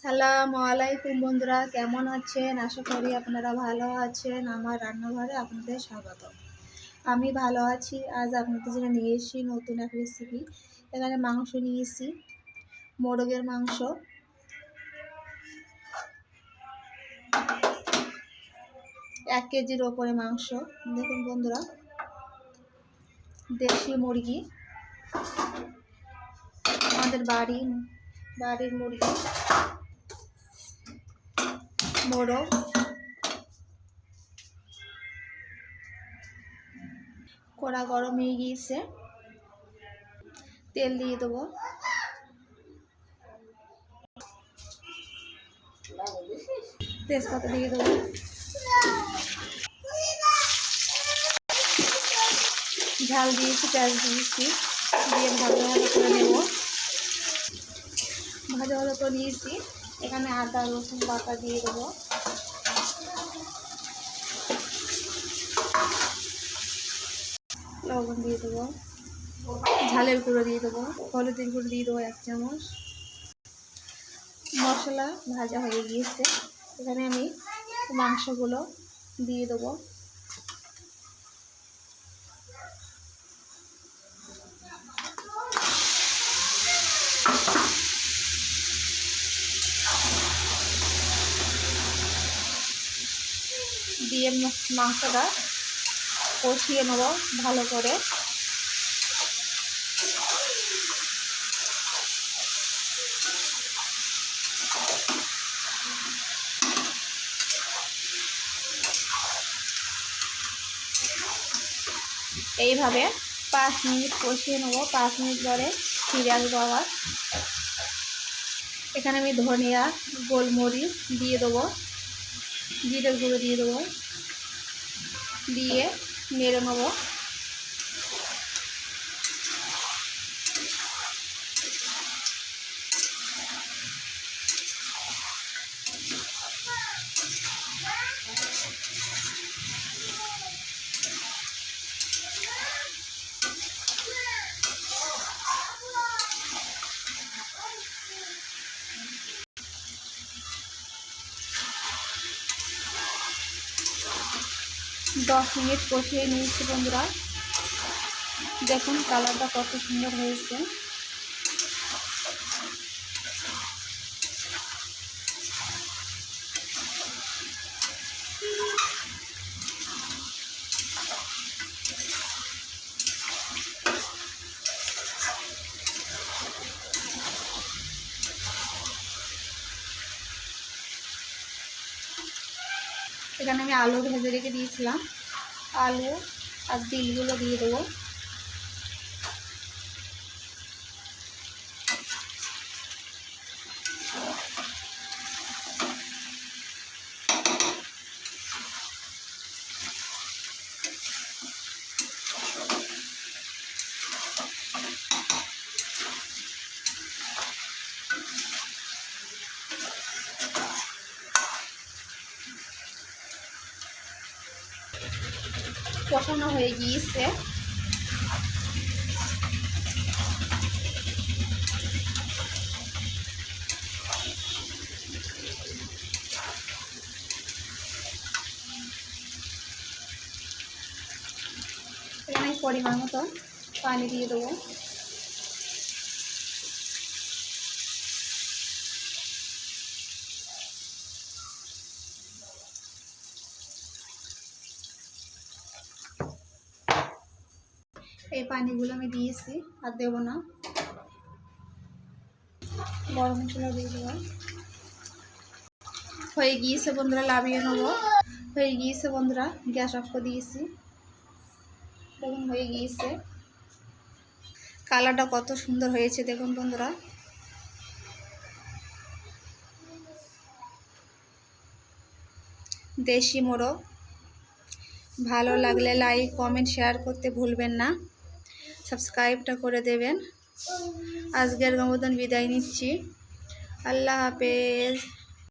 সালামু আলাইকুম বন্ধুরা, কেমন আছেন? আশা করি আপনারা ভালো আছেন। আমার রান্নাঘরে আপনাদের স্বাগত। আমি ভালো আছি। আজ আপনাদের জন্য নিয়ে এসেছি নতুন এক রেসিপি। এখানে মাংস নিয়েছি, মোরগের মাংস। এক কেজির ওপরে মাংস। দেখুন বন্ধুরা, দেশি মুরগি, আমাদের বাড়ির মুরগি, মোরগ। কড়া গরম হয়ে গিয়েছে, তেল দিয়ে দেবো। তেজপাতা দিয়ে দেবো, ঝাল দিয়েছি, পেঁয়াজ দিয়েছি, দিয়ে ভালো করে নেব। ভালো করে নিয়েছি। এখানে আদা রসুন বাটা দিয়ে দেবো, লবণ দিয়ে দেবো, ঝালের গুঁড়ো দিয়ে দেবো, হলুদের গুঁড়ো দিয়ে দেবো 1 চামচ। মশলা ভাজা হয়ে গিয়েছে, এখানে আমি মাংসগুলো দিয়ে দেবো। দিয়ে মাংসটা কষিয়ে নেব ভালো করে। এইভাবে 5 মিনিট কষিয়ে নেব। 5 মিনিট পরে ফিরে আসবো আবার। এখানে আমি ধনিয়া, গোলমরিচ দিয়ে দেবো, জিরের গুঁড়ো দিয়ে দেবো, দিয়ে নেড়ে নেব। দশ মিনিট কষিয়ে নিয়েছি বন্ধুরা। দেখুন কালারটা কত সুন্দর হয়েছে। এখানে আমি আলু ভেজে রেখে দিয়েছিলাম, আলু আর ডিমগুলো দিয়ে দেবো। কষানো হয়ে গিয়েছে। এখানে পরিমাণ মতো পানি দিয়ে দেবো। এই পানিগুলো আমি দিয়েছি, আর দেবো না। গরম মশলা দিয়ে দেবো। হয়ে গিয়েছে বন্ধুরা, লাভিয়ে নেবো। হয়ে গিয়েছে বন্ধুরা, গ্যাস অফ করে দিয়েছি। দেখুন হয়ে গিয়েছে। কালারটা কত সুন্দর হয়েছে দেখুন বন্ধুরা। দেশি মোরগ। ভালো লাগলে লাইক, কমেন্ট, শেয়ার করতে ভুলবেন না। সাবস্ক্রাইবটা করে দেবেন। আজকের মতন বিদায় নিচ্ছি। আল্লাহ হাফেজ।